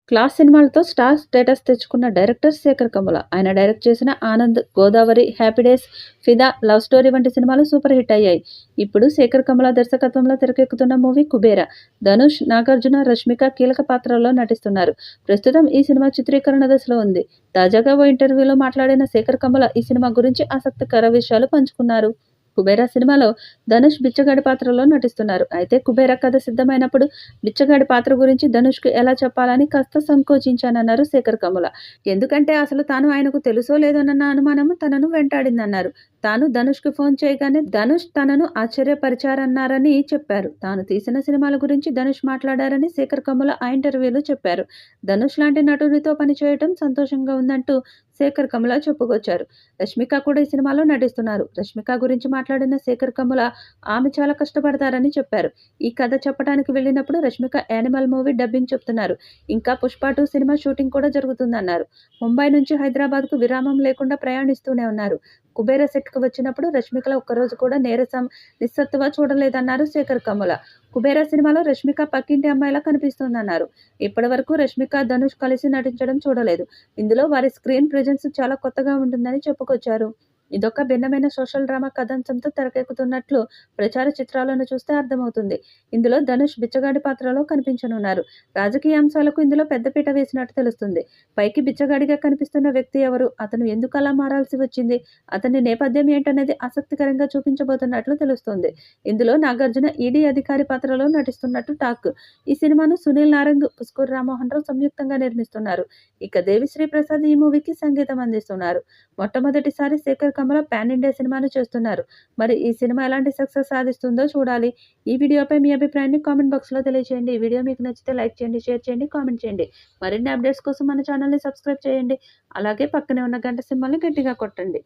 Class సినిమాలతో star status తెచ్చుకున్న director Shekhar Kammula. ఆయన డైరెక్ట్ చేసిన 'ఆనంద్', 'గోదావరి', 'హ్యాపీ డేస్', 'ఫిదా', 'లవ్ స్టోరీ' వంటి సినిమాలు సూపర్ హిట్ అయ్యాయి. ఇప్పుడు శేఖర్ కమ్ముల దర్శకత్వంలో తెరకెక్కుతున్న మూవీ 'కుబేర'. ధనుష్, నాగార్జున, రష్మిక కీలక పాత్రల్లో నటిస్తున్నారు. ప్రస్తుతం ఈ సినిమా చిత్రీకరణ దశలో ఉంది. తాజాగా ఓ ఇంటర్వ్యూలో మాట్లాడిన శేఖర్ కమ్ముల ఈ సినిమా గురించి ఆసక్తికర విషయాలు పంచుకున్నారు. 'కుబేర' సినిమాలో ధనుష్ బిచ్చగాడి పాత్రలో నటిస్తున్నారు. అయితే 'కుబేర' కథ సిద్ధమైనప్పుడు బిచ్చగాడి పాత్ర గురించి ధనుష్‌కు ఎలా చెప్పాలని కాస్త సంకోచించానన్నారు శేఖర్ కమ్ముల. ఎందుకంటే అసలు తాను ఆయనకు తెలుసో లేదోనన్న అనుమానం తనను వెంటాడిందన్నారు. తాను ధనుష్‌కి ఫోన్ చేయగానే ధనుష్ తనను ఆశ్చర్యపరిచారన్నారని చెప్పారు. తాను తీసిన సినిమాల గురించి ధనుష్ మాట్లాడారని శేఖర్ కమ్ముల ఆ ఇంటర్వ్యూలో చెప్పారు. ధనుష్ లాంటి నటుడితో పనిచేయడం సంతోషంగా ఉందంటూ శేఖర్ కమ్ముల చెప్పుకొచ్చారు. రష్మిక కూడా ఈ సినిమాలో నటిస్తున్నారు. రష్మిక గురించి మాట్లాడిన శేఖర్ కమ్ముల ఆమె చాలా కష్టపడతారని చెప్పారు. ఈ కథ చెప్పడానికి వెళ్ళినప్పుడు రష్మిక యానిమల్ మూవీ డబ్బింగ్ చెప్తున్నారు. ఇంకా 'పుష్ప 2' సినిమా షూటింగ్ కూడా జరుగుతుందన్నారు. ముంబై నుంచి హైదరాబాద్‌కు విరామం లేకుండా ప్రయాణిస్తూనే ఉన్నారు. 'కుబేర' సెట్‌కు వచ్చినప్పుడు రష్మికలో ఒక్కరోజు కూడా నీరసం, నిస్సత్తువ చూడలేదన్నారు శేఖర్ కమ్ముల. 'కుబేర' సినిమాలో రష్మిక పక్కింటి అమ్మాయిలా కనిపిస్తోందన్నారు. ఇప్పటివరకు రష్మిక, ధనుష్ కలిసి నటించడం చూడలేదు. ఇందులో వారి స్క్రీన్ ప్రెజెన్స్ చాలా కొత్తగా ఉంటుందని చెప్పుకొచ్చారు. ఇదొక భిన్నమైన సోషల్ డ్రామా కథాంశంతో తెరకెక్కుతున్నట్లు ప్రచార చిత్రాలను చూస్తే అర్థమవుతుంది. ఇందులో ధనుష్ బిచ్చగాడి పాత్రలో కనిపించనున్నారు. రాజకీయ అంశాలకు ఇందులో పెద్దపీట వేసినట్టు తెలుస్తుంది. పైకి బిచ్చగాడిగా కనిపిస్తున్న వ్యక్తి ఎవరు? అతను ఎందుకు అలా మారాల్సి వచ్చింది? అతని నేపథ్యం ఏంటనేది ఆసక్తికరంగా చూపించబోతున్నట్లు తెలుస్తోంది. ఇందులో నాగార్జున ఈడీ అధికారి పాత్రలో నటిస్తున్నట్టు టాక్. ఈ సినిమాను సునీల్ నారంగ్, పుస్కూర్ రామ్మోహన్ రావు సంయుక్తంగా నిర్మిస్తున్నారు. ఇక దేవిశ్రీ ప్రసాద్ ఈ మూవీకి సంగీతం అందిస్తున్నారు. మొట్టమొదటిసారి శేఖర్ కమ్ముల పాన్ ఇండియా సినిమాను చేస్తున్నారు. మరి ఈ సినిమా ఎలాంటి సక్సెస్ సాధిస్తుందో చూడాలి. ఈ వీడియోపై మీ అభిప్రాయాన్ని కామెంట్ బాక్స్‌లో తెలియజేయండి. ఈ వీడియో మీకు నచ్చితే లైక్ చేయండి, షేర్ చేయండి, కామెంట్ చేయండి. మరిన్ని అప్డేట్స్ కోసం మన ఛానల్‌ని సబ్స్క్రైబ్ చేయండి. అలాగే పక్కనే ఉన్న గంట సింబల్‌ని గట్టిగా కొట్టండి.